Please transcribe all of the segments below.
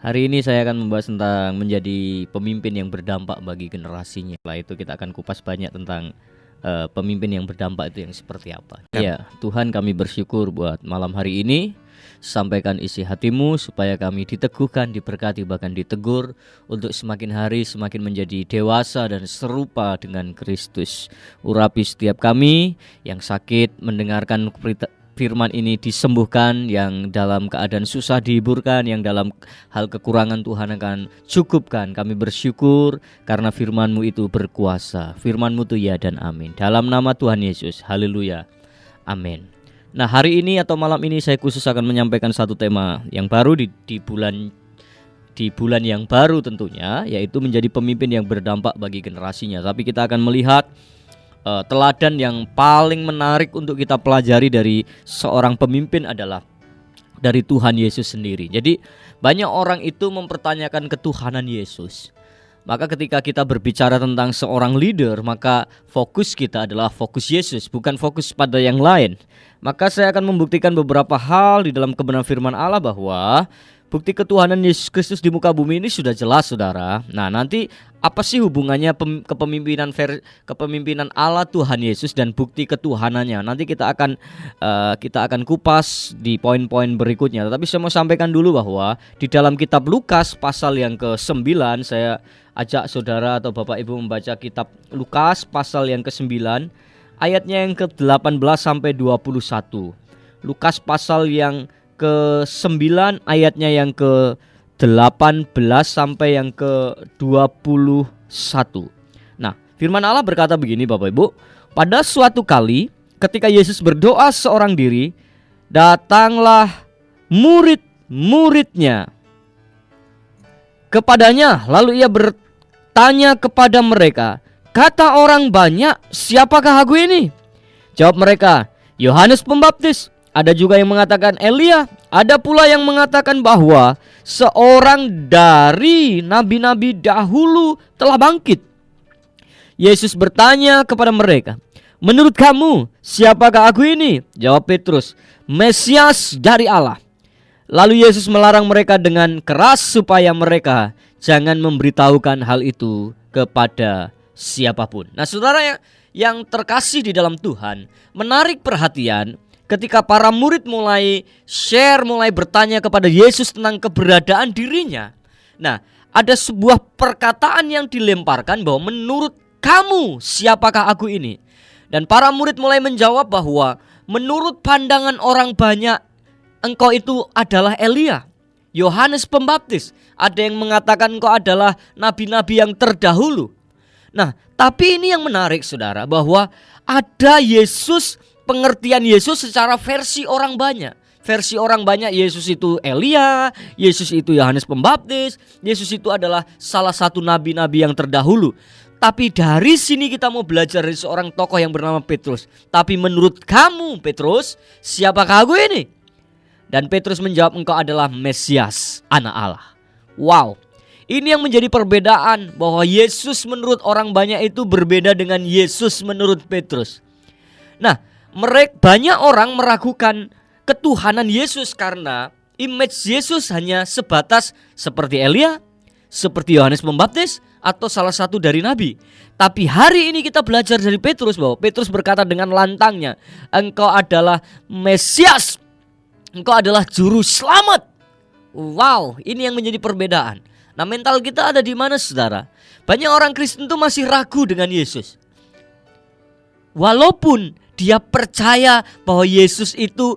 Hari ini saya akan membahas tentang menjadi pemimpin yang berdampak bagi generasinya. Setelah itu kita akan kupas banyak tentang pemimpin yang berdampak itu yang seperti apa. Iya, Tuhan kami bersyukur buat malam hari ini. Sampaikan isi hatimu supaya kami diteguhkan, diberkati, bahkan ditegur untuk semakin hari semakin menjadi dewasa dan serupa dengan Kristus. Urapi setiap kami yang sakit mendengarkan firman ini disembuhkan, yang dalam keadaan susah dihiburkan, yang dalam hal kekurangan Tuhan akan cukupkan. Kami bersyukur karena firman-Mu itu berkuasa. Firman-Mu itu ya dan amin. Dalam nama Tuhan Yesus, haleluya, amin. Nah, hari ini atau malam ini saya khusus akan menyampaikan satu tema yang baru di bulan yang baru tentunya, yaitu menjadi pemimpin yang berdampak bagi generasinya. Tapi kita akan melihat teladan yang paling menarik untuk kita pelajari dari seorang pemimpin adalah dari Tuhan Yesus sendiri. Jadi banyak orang itu mempertanyakan ketuhanan Yesus. Maka ketika kita berbicara tentang seorang leader, maka fokus kita adalah fokus Yesus, bukan fokus pada yang lain. Maka saya akan membuktikan beberapa hal di dalam kebenaran firman Allah bahwa bukti ketuhanan Yesus Kristus di muka bumi ini sudah jelas, saudara. Nah, nanti apa sih hubungannya kepemimpinan Allah Tuhan Yesus dan bukti ketuhanannya? Nanti kita akan kupas di poin-poin berikutnya. Tetapi saya mau sampaikan dulu bahwa di dalam kitab Lukas pasal yang ke-9, saya ajak saudara atau Bapak Ibu membaca kitab Lukas pasal yang ke-9, ayatnya yang ke-18 sampai 21. Lukas pasal yang ke-9 ayatnya yang ke-18 sampai yang ke-21. Nah, firman Allah berkata begini, Bapak Ibu. Pada suatu kali ketika Yesus berdoa seorang diri, datanglah murid-muridnya kepadanya, lalu ia bertanya kepada mereka, "Kata orang banyak, siapakah aku ini?" Jawab mereka, "Yohanes Pembaptis. Ada juga yang mengatakan Elia. Ada pula yang mengatakan bahwa seorang dari nabi-nabi dahulu telah bangkit." Yesus bertanya kepada mereka, "Menurut kamu, siapakah aku ini?" Jawab Petrus, "Mesias dari Allah." Lalu Yesus melarang mereka dengan keras supaya mereka jangan memberitahukan hal itu kepada siapapun. Nah, saudara yang terkasih di dalam Tuhan, menarik perhatian ketika para murid mulai bertanya kepada Yesus tentang keberadaan dirinya. Nah, ada sebuah perkataan yang dilemparkan bahwa menurut kamu siapakah aku ini? Dan para murid mulai menjawab bahwa menurut pandangan orang banyak engkau itu adalah Elia, Yohanes Pembaptis. Ada yang mengatakan engkau adalah nabi-nabi yang terdahulu. Nah, tapi ini yang menarik, saudara, bahwa ada pengertian Yesus secara versi orang banyak. Versi orang banyak, Yesus itu Elia, Yesus itu Yohanes Pembaptis, Yesus itu adalah salah satu nabi-nabi yang terdahulu. Tapi dari sini kita mau belajar dari seorang tokoh yang bernama Petrus. Tapi menurut kamu, Petrus, siapakah aku ini? Dan Petrus menjawab, engkau adalah Mesias, anak Allah. Wow, ini yang menjadi perbedaan, bahwa Yesus menurut orang banyak itu berbeda dengan Yesus menurut Petrus. Nah, banyak orang meragukan ketuhanan Yesus karena image Yesus hanya sebatas seperti Elia, seperti Yohanes Pembaptis, atau salah satu dari nabi. Tapi hari ini kita belajar dari Petrus bahwa Petrus berkata dengan lantangnya, engkau adalah Mesias, engkau adalah juru selamat. Wow, ini yang menjadi perbedaan. Nah, mental kita ada di mana, saudara? Banyak orang Kristen itu masih ragu dengan Yesus. Walaupun dia percaya bahwa Yesus itu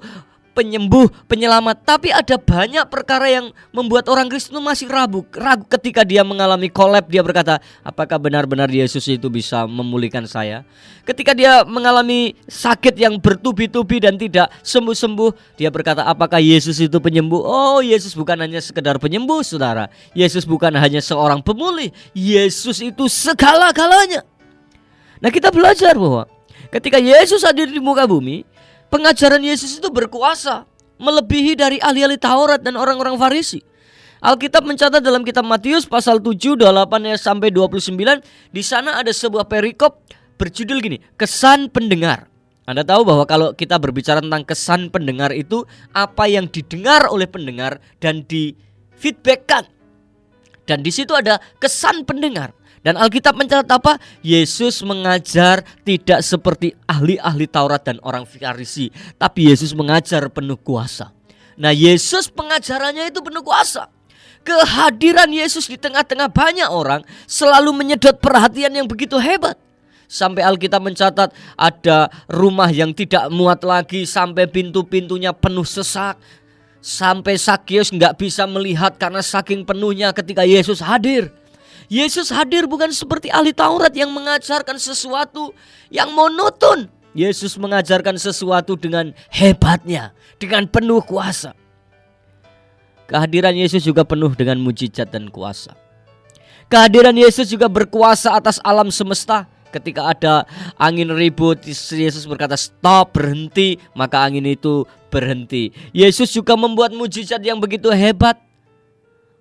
penyembuh, penyelamat, tapi ada banyak perkara yang membuat orang Kristen masih ragu ketika dia mengalami collapse. Dia berkata, apakah benar-benar Yesus itu bisa memulihkan saya? Ketika dia mengalami sakit yang bertubi-tubi dan tidak sembuh-sembuh, dia berkata, apakah Yesus itu penyembuh? Oh, Yesus bukan hanya sekedar penyembuh, saudara. Yesus bukan hanya seorang pemulih. Yesus itu segala-galanya. Nah, kita belajar bahwa ketika Yesus hadir di muka bumi, pengajaran Yesus itu berkuasa, melebihi dari ahli-ahli Taurat dan orang-orang Farisi. Alkitab mencatat dalam kitab Matius pasal 7, 8 sampai 29, di sana ada sebuah perikop berjudul gini, kesan pendengar. Anda tahu bahwa kalau kita berbicara tentang kesan pendengar itu apa yang didengar oleh pendengar dan di feedbackkan Dan di situ ada kesan pendengar. Dan Alkitab mencatat apa? Yesus mengajar tidak seperti ahli-ahli Taurat dan orang Farisi, tapi Yesus mengajar penuh kuasa. Nah, Yesus pengajarannya itu penuh kuasa. Kehadiran Yesus di tengah-tengah banyak orang selalu menyedot perhatian yang begitu hebat. Sampai Alkitab mencatat ada rumah yang tidak muat lagi, sampai pintu-pintunya penuh sesak. Sampai Sakius nggak bisa melihat karena saking penuhnya ketika Yesus hadir. Yesus hadir bukan seperti ahli Taurat yang mengajarkan sesuatu yang monoton. Yesus mengajarkan sesuatu dengan hebatnya, dengan penuh kuasa. Kehadiran Yesus juga penuh dengan mujizat dan kuasa. Kehadiran Yesus juga berkuasa atas alam semesta. Ketika ada angin ribut, Yesus berkata stop, berhenti, maka angin itu berhenti. Yesus juga membuat mujizat yang begitu hebat.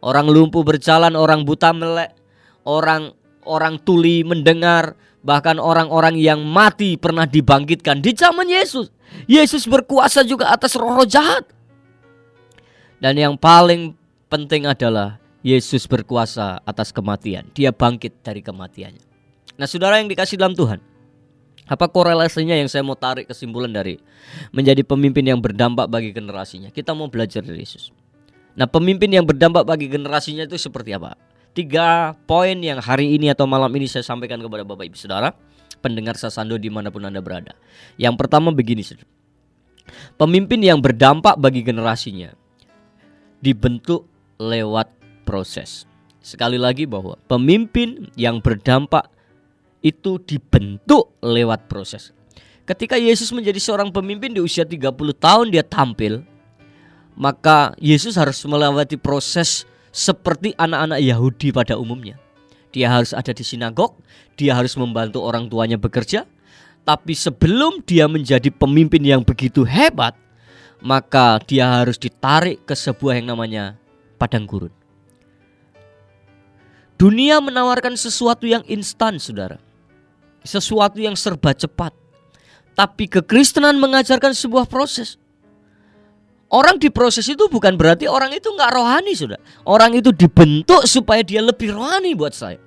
Orang lumpuh berjalan, orang buta melek, orang tuli mendengar, bahkan orang-orang yang mati pernah dibangkitkan di zaman Yesus. Yesus berkuasa juga atas roh-roh jahat. Dan yang paling penting adalah Yesus berkuasa atas kematian. Dia bangkit dari kematiannya. Nah, saudara yang dikasih dalam Tuhan, apa korelasinya yang saya mau tarik kesimpulan dari menjadi pemimpin yang berdampak bagi generasinya? Kita mau belajar dari Yesus. Nah, pemimpin yang berdampak bagi generasinya itu seperti apa? 3 poin yang hari ini atau malam ini saya sampaikan kepada Bapak Ibu Saudara, pendengar Sasando dimanapun Anda berada. Yang pertama begini, saudara. Pemimpin yang berdampak bagi generasinya dibentuk lewat proses. Sekali lagi bahwa pemimpin yang berdampak itu dibentuk lewat proses. Ketika Yesus menjadi seorang pemimpin di usia 30 tahun dia tampil, maka Yesus harus melewati proses seperti anak-anak Yahudi pada umumnya. Dia harus ada di sinagog, dia harus membantu orang tuanya bekerja. Tapi sebelum dia menjadi pemimpin yang begitu hebat, maka dia harus ditarik ke sebuah yang namanya padang gurun. Dunia menawarkan sesuatu yang instan, saudara. Sesuatu yang serba cepat. Tapi kekristenan mengajarkan sebuah proses. Orang diproses itu bukan berarti orang itu gak rohani, saudara. Orang itu dibentuk supaya dia lebih rohani buat saya.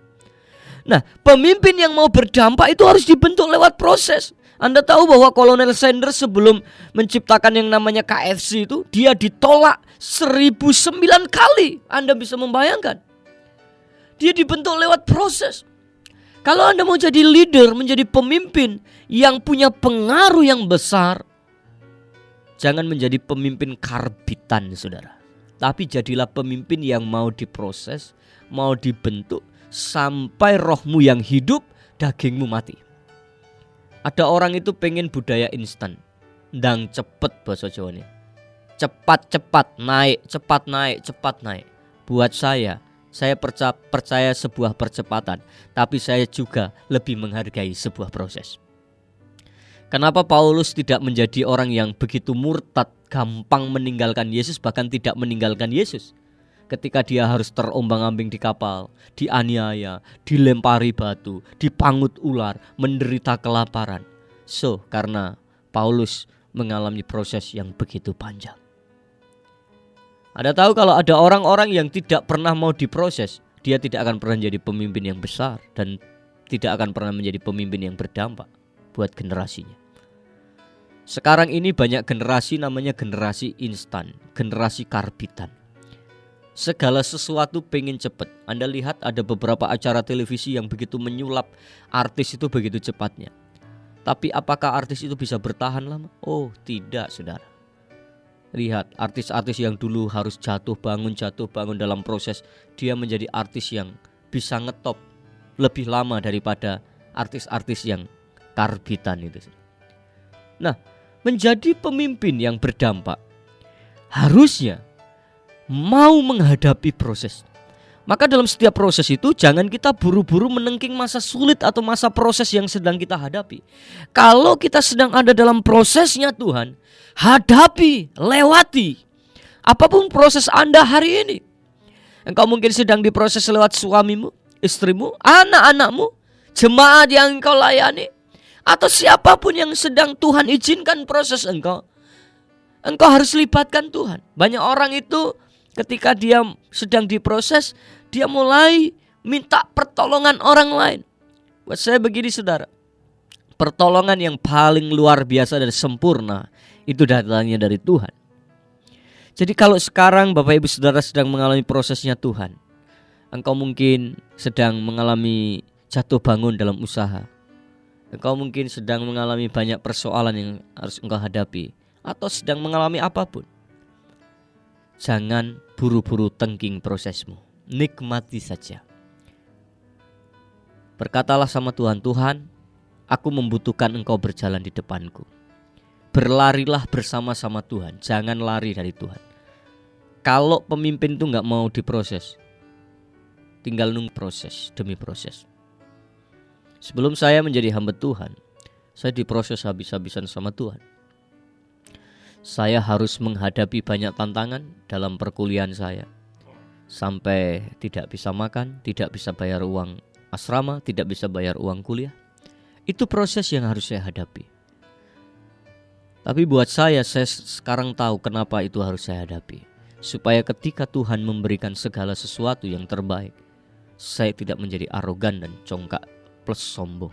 Nah, pemimpin yang mau berdampak itu harus dibentuk lewat proses. Anda tahu bahwa Kolonel Sanders sebelum menciptakan yang namanya KFC itu, dia ditolak 1009 kali. Anda bisa membayangkan. Dia dibentuk lewat proses. Kalau Anda mau jadi leader, menjadi pemimpin yang punya pengaruh yang besar, jangan menjadi pemimpin karbitan, saudara. Tapi jadilah pemimpin yang mau diproses, mau dibentuk, sampai rohmu yang hidup, dagingmu mati. Ada orang itu pengen budaya instan, ndang cepet bahasa Jawa ini. Cepat-cepat naik, cepat naik, cepat naik. Buat saya percaya sebuah percepatan, tapi saya juga lebih menghargai sebuah proses. Kenapa Paulus tidak menjadi orang yang begitu murtad, gampang meninggalkan Yesus, bahkan tidak meninggalkan Yesus? Ketika dia harus terombang-ambing di kapal, dianiaya, dilempari batu, dipangut ular, menderita kelaparan. Karena Paulus mengalami proses yang begitu panjang. Anda tahu kalau ada orang-orang yang tidak pernah mau diproses, dia tidak akan pernah menjadi pemimpin yang besar dan tidak akan pernah menjadi pemimpin yang berdampak buat generasinya. Sekarang ini banyak generasi namanya generasi instan, generasi karbitan. Segala sesuatu pengen cepat. Anda lihat ada beberapa acara televisi yang begitu menyulap artis itu begitu cepatnya. Tapi apakah artis itu bisa bertahan lama? Oh tidak, saudara. Lihat artis-artis yang dulu harus jatuh bangun dalam proses, dia menjadi artis yang bisa ngetop lebih lama daripada artis-artis yang karbitan itu. Nah, menjadi pemimpin yang berdampak harusnya mau menghadapi proses. Maka dalam setiap proses itu jangan kita buru-buru menengking masa sulit atau masa proses yang sedang kita hadapi. Kalau kita sedang ada dalam prosesnya Tuhan, hadapi, lewati. Apapun proses Anda hari ini. Engkau mungkin sedang diproses lewat suamimu, istrimu, anak-anakmu, jemaat yang engkau layani, atau siapapun yang sedang Tuhan izinkan proses engkau. Engkau harus libatkan Tuhan. Banyak orang itu ketika dia sedang diproses, dia mulai minta pertolongan orang lain. Buat saya begini saudara, pertolongan yang paling luar biasa dan sempurna itu datangnya dari Tuhan. Jadi kalau sekarang Bapak Ibu Saudara sedang mengalami prosesnya Tuhan, engkau mungkin sedang mengalami jatuh bangun dalam usaha, engkau mungkin sedang mengalami banyak persoalan yang harus engkau hadapi, atau sedang mengalami apapun, jangan buru-buru tengking prosesmu, nikmati saja. Berkatalah sama Tuhan, Tuhan, aku membutuhkan engkau berjalan di depanku. Berlarilah bersama-sama Tuhan, jangan lari dari Tuhan. Kalau pemimpin itu gak mau diproses, tinggal nunggu proses demi proses. Sebelum saya menjadi hamba Tuhan, saya diproses habis-habisan sama Tuhan. Saya harus menghadapi banyak tantangan dalam perkuliahan saya. Sampai tidak bisa makan, tidak bisa bayar uang asrama, tidak bisa bayar uang kuliah. Itu proses yang harus saya hadapi. Tapi buat saya sekarang tahu kenapa itu harus saya hadapi. Supaya ketika Tuhan memberikan segala sesuatu yang terbaik, saya tidak menjadi arogan dan congkak plus sombong.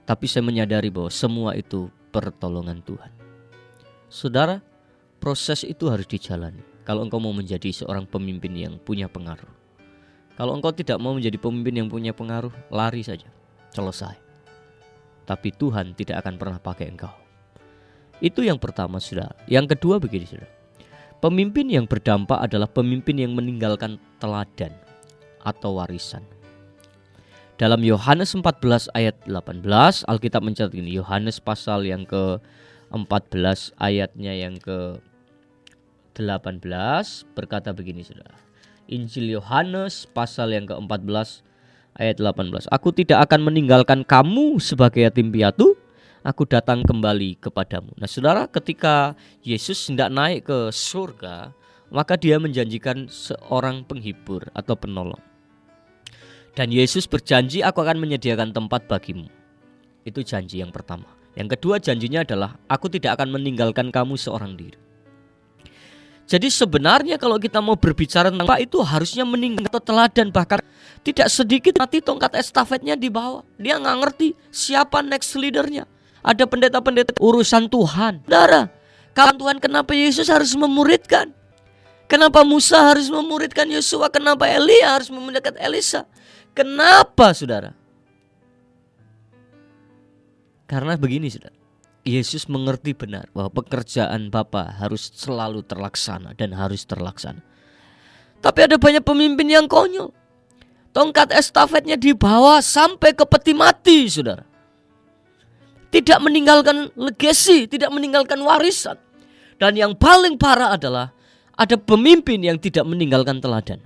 Tapi saya menyadari bahwa semua itu pertolongan Tuhan. Saudara, proses itu harus dijalani. Kalau engkau mau menjadi seorang pemimpin yang punya pengaruh. Kalau engkau tidak mau menjadi pemimpin yang punya pengaruh, lari saja, selesai. Tapi Tuhan tidak akan pernah pakai engkau. Itu yang pertama, saudara. Yang kedua begini, saudara. Pemimpin yang berdampak adalah pemimpin yang meninggalkan teladan atau warisan. Dalam Yohanes 14 ayat 18, Alkitab mencatat ini, Yohanes pasal yang ke-14 ayatnya yang ke-18 berkata begini, saudara. Injil Yohanes pasal yang ke-14 ayat 18. Aku tidak akan meninggalkan kamu sebagai yatim piatu, aku datang kembali kepadamu. Nah saudara, ketika Yesus hendak naik ke surga, maka dia menjanjikan seorang penghibur atau penolong. Dan Yesus berjanji, aku akan menyediakan tempat bagimu. Itu janji yang pertama. Yang kedua janjinya adalah, aku tidak akan meninggalkan kamu seorang diri. Jadi sebenarnya kalau kita mau berbicara tentang Pak, itu harusnya meninggalkan atau teladan. Bahkan tidak sedikit mati tongkat estafetnya di bawah. Dia gak ngerti siapa next leadernya. Ada pendeta-pendeta urusan Tuhan. Saudara, kawan Tuhan, kenapa Yesus harus memuridkan? Kenapa Musa harus memuridkan Yosua? Kenapa Elia harus memuridkan Elisa? Kenapa saudara? Karena begini saudara, Yesus mengerti benar bahwa pekerjaan Bapa harus selalu terlaksana dan harus terlaksana. Tapi ada banyak pemimpin yang konyol. Tongkat estafetnya dibawa sampai ke peti mati saudara. Tidak meninggalkan legasi, tidak meninggalkan warisan. Dan yang paling parah adalah ada pemimpin yang tidak meninggalkan teladan.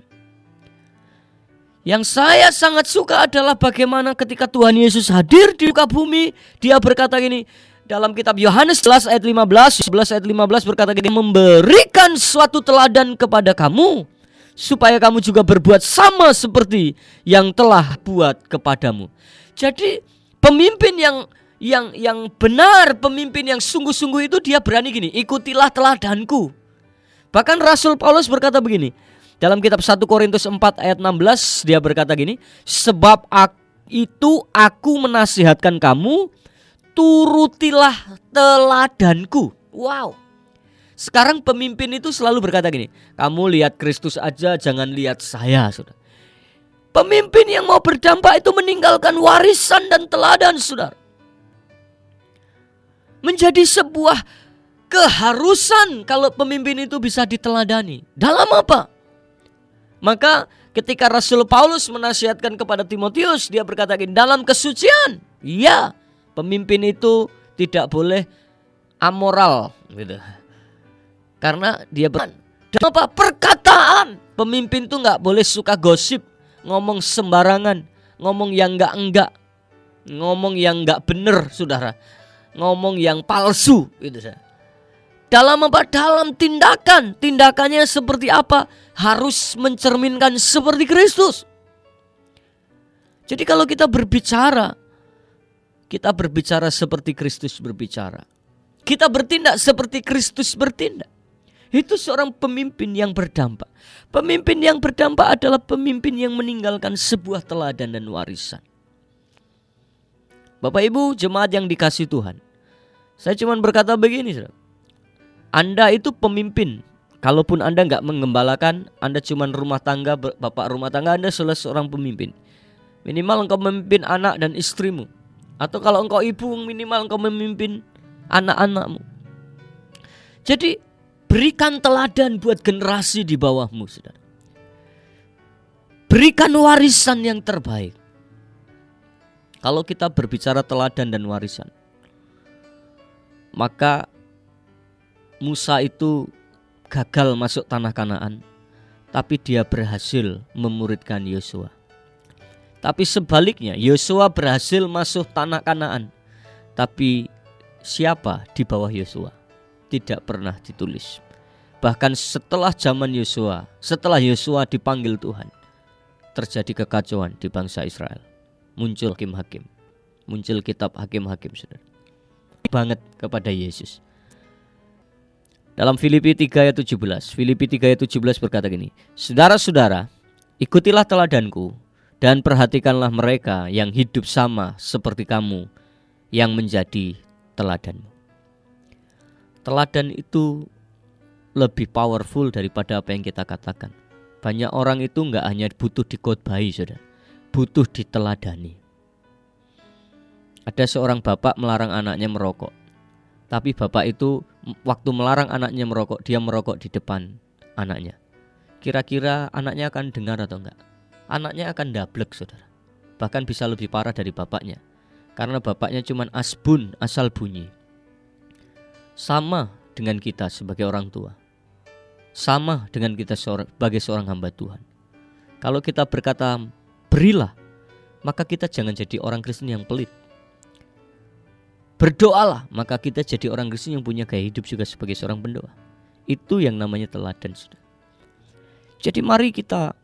Yang saya sangat suka adalah bagaimana ketika Tuhan Yesus hadir di muka bumi, dia berkata gini, dalam kitab Yohanes 11 ayat 15 berkata gini, memberikan suatu teladan kepada kamu, supaya kamu juga berbuat sama seperti yang telah buat kepadamu. Jadi pemimpin yang benar, pemimpin yang sungguh-sungguh itu dia berani gini, ikutilah teladanku. Bahkan Rasul Paulus berkata begini, dalam kitab 1 Korintus 4 ayat 16 dia berkata gini, sebab itu aku menasihatkan kamu, turutilah teladanku. Wow. Sekarang pemimpin itu selalu berkata gini, kamu lihat Kristus aja, jangan lihat saya. Saudara. Pemimpin yang mau berdampak itu meninggalkan warisan dan teladan, saudara. Menjadi sebuah keharusan kalau pemimpin itu bisa diteladani. Dalam apa? Maka ketika Rasul Paulus menasihatkan kepada Timotius, dia berkata gini, dalam kesucian. Ya, pemimpin itu tidak boleh amoral gitu. Karena dia dan apa? Perkataan. Pemimpin itu gak boleh suka gosip, ngomong sembarangan, ngomong yang enggak, ngomong yang enggak benar, saudara. Ngomong yang palsu gitu. Dalam apa? Dalam tindakan. Tindakannya seperti apa? Harus mencerminkan seperti Kristus. Jadi kalau kita berbicara seperti Kristus berbicara. Kita bertindak seperti Kristus bertindak. Itu seorang pemimpin yang berdampak. Pemimpin yang berdampak adalah pemimpin yang meninggalkan sebuah teladan dan warisan. Bapak Ibu jemaat yang dikasihi Tuhan, saya cuma berkata begini, saudara. Anda itu pemimpin. Kalaupun Anda nggak menggembalakan, Anda cuma rumah tangga, bapak rumah tangga, Anda adalah seorang pemimpin. Minimal engkau memimpin anak dan istrimu. Atau kalau engkau ibu, minimal engkau memimpin anak-anakmu. Jadi berikan teladan buat generasi di bawahmu, saudara. Berikan warisan yang terbaik. Kalau kita berbicara teladan dan warisan, maka Musa itu gagal masuk tanah Kanaan, tapi dia berhasil memuridkan Yosua. Tapi sebaliknya, Yosua berhasil masuk tanah Kanaan, tapi siapa di bawah Yosua tidak pernah ditulis. Bahkan setelah zaman Yosua, setelah Yosua dipanggil Tuhan, terjadi kekacauan di bangsa Israel. Muncul hakim-hakim, muncul kitab hakim-hakim, saudara. Banget kepada Yesus. Dalam Filipi 3 ayat 17, Filipi 3 ayat 17 berkata gini, saudara-saudara, ikutilah teladanku dan perhatikanlah mereka yang hidup sama seperti kamu yang menjadi teladanmu. Teladan itu lebih powerful daripada apa yang kita katakan. Banyak orang itu enggak hanya butuh dikhotbahi, saudara, butuh diteladani. Ada seorang bapak melarang anaknya merokok. Tapi bapak itu waktu melarang anaknya merokok, dia merokok di depan anaknya. Kira-kira anaknya akan dengar atau enggak? Anaknya akan dablek, saudara. Bahkan bisa lebih parah dari bapaknya. Karena bapaknya cuma asbun, asal bunyi. Sama dengan kita sebagai orang tua. Sama dengan kita sebagai seorang hamba Tuhan. Kalau kita berkata berilah, maka kita jangan jadi orang Kristen yang pelit. Berdoalah, maka kita jadi orang Kristen yang punya gaya hidup juga sebagai seorang pendoa. Itu yang namanya teladan, saudara. Jadi mari kita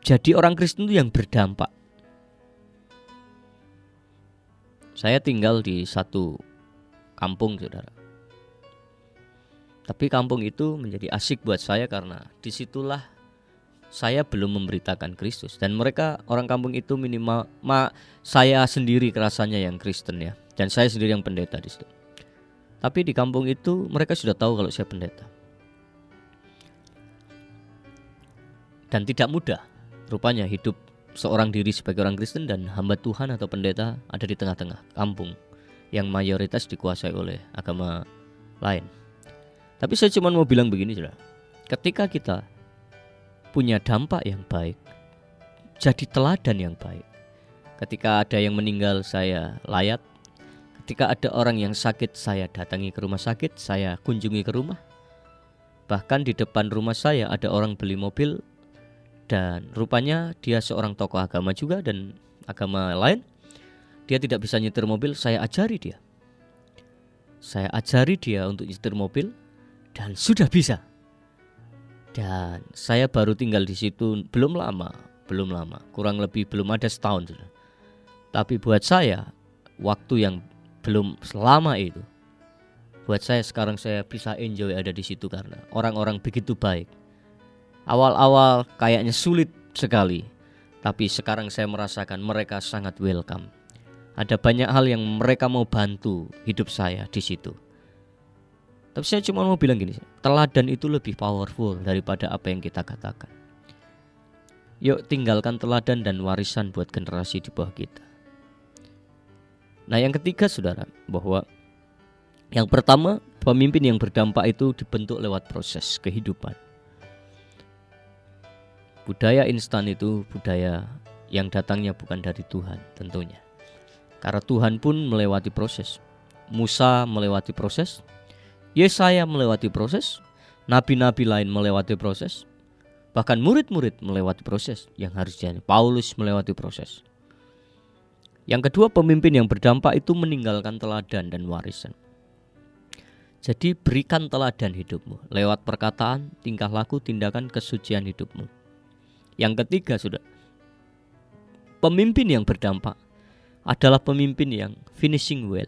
jadi orang Kristen itu yang berdampak. Saya tinggal di satu kampung, saudara. Tapi kampung itu menjadi asik buat saya karena disitulah saya belum memberitakan Kristus. Dan mereka orang kampung itu minimal saya sendiri kerasanya yang Kristen ya. Dan saya sendiri yang pendeta di situ. Tapi di kampung itu mereka sudah tahu kalau saya pendeta. Dan tidak mudah rupanya hidup seorang diri sebagai orang Kristen dan hamba Tuhan atau pendeta ada di tengah-tengah kampung yang mayoritas dikuasai oleh agama lain. Tapi saya cuma mau bilang begini, saudara. Ketika kita punya dampak yang baik, jadi teladan yang baik. Ketika ada yang meninggal, saya layat. Ketika ada orang yang sakit, saya datangi ke rumah sakit, saya kunjungi ke rumah. Bahkan di depan rumah saya ada orang beli mobil, dan rupanya dia seorang tokoh agama juga dan agama lain. Dia tidak bisa nyetir mobil, saya ajari dia. Saya ajari dia untuk nyetir mobil dan sudah bisa. Dan saya baru tinggal di situ belum lama, kurang lebih belum ada setahun sudah. Tapi buat saya waktu yang belum selama itu, buat saya sekarang saya bisa enjoy ada di situ karena orang-orang begitu baik. Awal-awal kayaknya sulit sekali, tapi sekarang saya merasakan mereka sangat welcome. Ada banyak hal yang mereka mau bantu hidup saya di situ. Tapi saya cuma mau bilang gini, teladan itu lebih powerful daripada apa yang kita katakan. Yuk tinggalkan teladan dan warisan buat generasi di bawah kita. Nah yang ketiga saudara, bahwa yang pertama, pemimpin yang berdampak itu dibentuk lewat proses kehidupan. Budaya instan itu budaya yang datangnya bukan dari Tuhan tentunya. Karena Tuhan pun melewati proses. Musa melewati proses, Yesaya melewati proses, nabi-nabi lain melewati proses, bahkan murid-murid melewati proses yang harus dijalani. Paulus melewati proses. Yang kedua, pemimpin yang berdampak itu meninggalkan teladan dan warisan. Jadi berikan teladan hidupmu lewat perkataan, tingkah laku, tindakan, kesucian hidupmu. Yang ketiga sudah, pemimpin yang berdampak adalah pemimpin yang finishing well,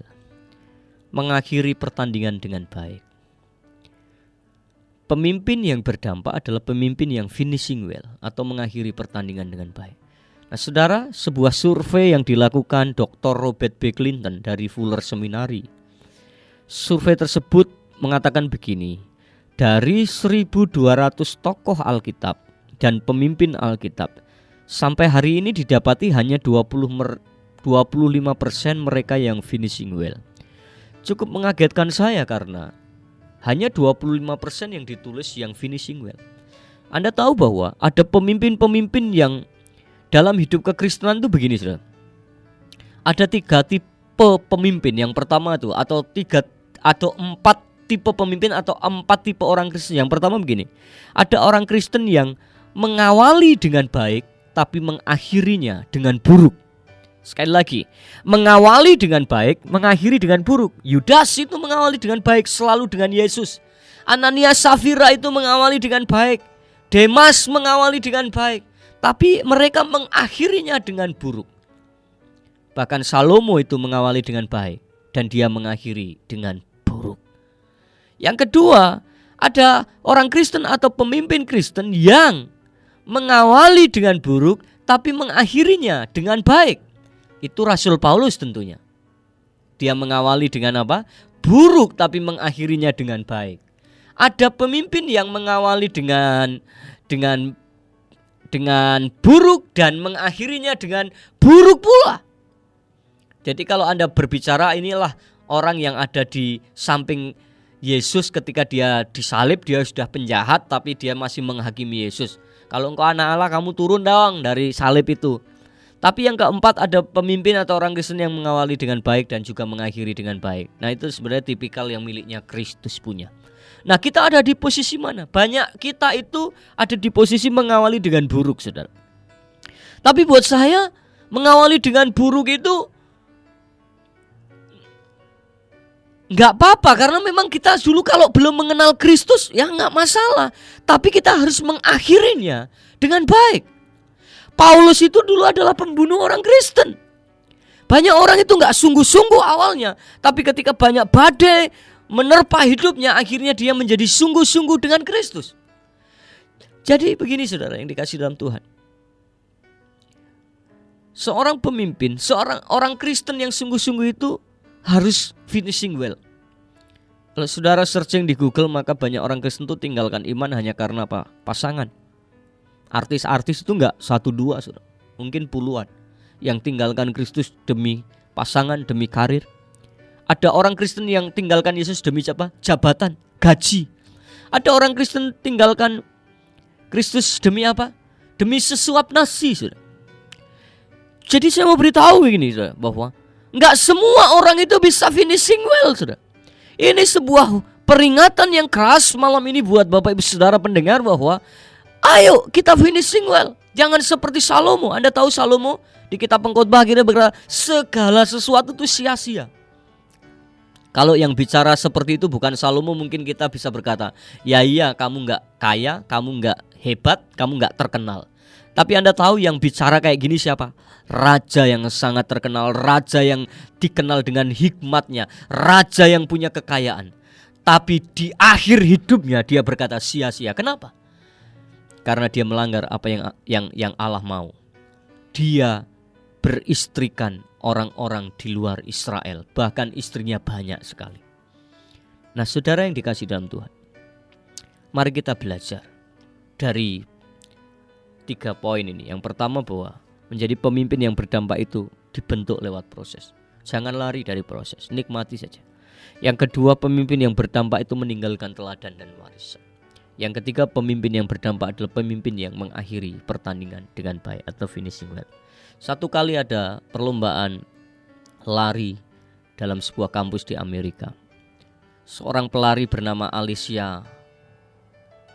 mengakhiri pertandingan dengan baik. Pemimpin yang berdampak adalah pemimpin yang finishing well atau mengakhiri pertandingan dengan baik. Nah saudara, sebuah survei yang dilakukan Dr. Robert B. Clinton dari Fuller Seminary. Survei tersebut mengatakan begini, dari 1.200 tokoh Alkitab dan pemimpin Alkitab, sampai hari ini didapati hanya 25% mereka yang finishing well. Cukup mengagetkan saya karena hanya 25% yang ditulis yang finishing well. Anda tahu bahwa ada pemimpin-pemimpin yang dalam hidup kekristenan itu begini, saudara. Ada 3 tipe pemimpin. Yang pertama itu atau 4 tipe pemimpin atau 4 tipe orang Kristen. Yang pertama begini, ada orang Kristen yang mengawali dengan baik tapi mengakhirinya dengan buruk. Sekali lagi, mengawali dengan baik, mengakhiri dengan buruk. Yudas itu mengawali dengan baik, selalu dengan Yesus. Ananias Safira itu mengawali dengan baik. Demas mengawali dengan baik, tapi mereka mengakhirinya dengan buruk. Bahkan Salomo itu mengawali dengan baik dan dia mengakhiri dengan buruk. Yang kedua, ada orang Kristen atau pemimpin Kristen yang mengawali dengan buruk tapi mengakhirinya dengan baik. Itu Rasul Paulus tentunya. Dia mengawali dengan apa? Buruk tapi mengakhirinya dengan baik. Ada pemimpin yang mengawali dengan buruk dan mengakhirinya dengan buruk pula. Jadi kalau Anda berbicara, inilah orang yang ada di samping Yesus ketika dia disalib, dia sudah penjahat tapi dia masih menghakimi Yesus. Kalau engkau anak Allah, kamu turun dong dari salib itu. Tapi yang keempat, ada pemimpin atau orang Kristen yang mengawali dengan baik dan juga mengakhiri dengan baik. Nah itu sebenarnya tipikal yang miliknya Kristus punya. Nah kita ada di posisi mana? Banyak kita itu ada di posisi mengawali dengan buruk, saudara. Tapi buat saya, mengawali dengan buruk itu nggak apa-apa, karena memang kita dulu kalau belum mengenal Kristus ya nggak masalah. Tapi kita harus mengakhirinya dengan baik. Paulus itu dulu adalah pembunuh orang Kristen. Banyak orang itu nggak sungguh-sungguh awalnya, tapi ketika banyak badai menerpa hidupnya, akhirnya dia menjadi sungguh-sungguh dengan Kristus. Jadi begini saudara yang dikasih dalam Tuhan, seorang pemimpin, seorang orang Kristen yang sungguh-sungguh itu harus finishing well. Kalau saudara searching di Google, maka banyak orang Kristen itu tinggalkan iman hanya karena apa? Pasangan. Artis-artis itu enggak 1-2, saudara, mungkin puluhan yang tinggalkan Kristus demi pasangan, demi karir. Ada orang Kristen yang tinggalkan Yesus demi apa? Jabatan, gaji. Ada orang Kristen tinggalkan Kristus demi apa? Demi sesuap nasi, saudara. Jadi saya mau beritahu begini, saudara, bahwa enggak semua orang itu bisa finishing well, saudara. Ini sebuah peringatan yang keras malam ini buat Bapak Ibu Saudara pendengar bahwa ayo kita finishing well. Jangan seperti Salomo. Anda tahu Salomo di kitab Pengkhotbah akhirnya berkata segala sesuatu itu sia-sia. Kalau yang bicara seperti itu bukan Salomo, mungkin kita bisa berkata, ya iya kamu gak kaya, kamu gak hebat, kamu gak terkenal. Tapi Anda tahu yang bicara kayak gini siapa? Raja yang sangat terkenal, raja yang dikenal dengan hikmatnya, raja yang punya kekayaan. Tapi di akhir hidupnya dia berkata sia-sia. Kenapa? Karena dia melanggar apa yang Allah mau. Dia beristrikan orang-orang di luar Israel, bahkan istrinya banyak sekali. Nah, saudara yang dikasih dalam Tuhan, mari kita belajar dari 3 poin ini. Yang pertama, bahwa menjadi pemimpin yang berdampak itu dibentuk lewat proses. Jangan lari dari proses, nikmati saja. Yang kedua, pemimpin yang berdampak itu meninggalkan teladan dan warisan. Yang ketiga, pemimpin yang berdampak adalah pemimpin yang mengakhiri pertandingan dengan baik atau finishing well. Satu kali ada perlombaan lari dalam sebuah kampus di Amerika. Seorang pelari bernama Alicia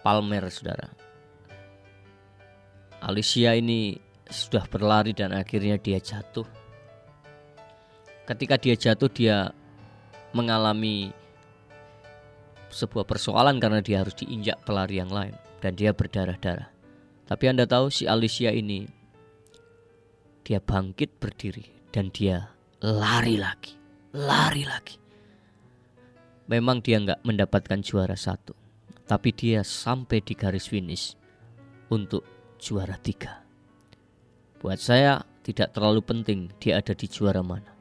Palmer, saudara. Alicia ini sudah berlari dan akhirnya dia jatuh. Ketika dia jatuh, dia mengalami sebuah persoalan karena dia harus diinjak pelari yang lain dan dia berdarah-darah. Tapi Anda tahu si Alicia ini, dia bangkit berdiri dan dia lari lagi. Memang dia enggak mendapatkan juara 1, tapi dia sampai di garis finish untuk juara 3. Buat saya tidak terlalu penting dia ada di juara mana,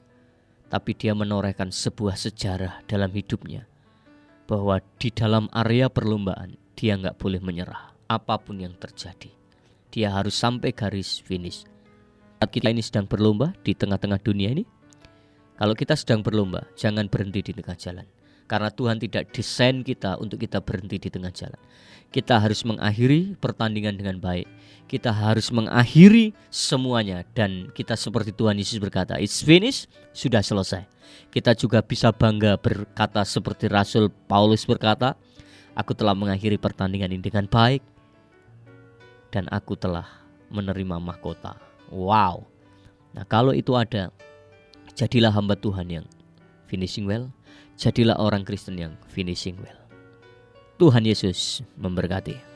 tapi dia menorehkan sebuah sejarah dalam hidupnya, bahwa di dalam area perlombaan dia gak boleh menyerah. Apapun yang terjadi, dia harus sampai garis finish. Saat kita ini sedang berlomba di tengah-tengah dunia ini, kalau kita sedang berlomba, jangan berhenti di tengah jalan. Karena Tuhan tidak desain kita untuk kita berhenti di tengah jalan. Kita harus mengakhiri pertandingan dengan baik. Kita harus mengakhiri semuanya. Dan kita seperti Tuhan Yesus berkata, it's finished, sudah selesai. Kita juga bisa bangga berkata seperti Rasul Paulus berkata, aku telah mengakhiri pertandingan ini dengan baik, dan aku telah menerima mahkota. Wow. Nah, kalau itu ada, jadilah hamba Tuhan yang finishing well. Jadilah orang Kristen yang finishing well. Tuhan Yesus memberkati.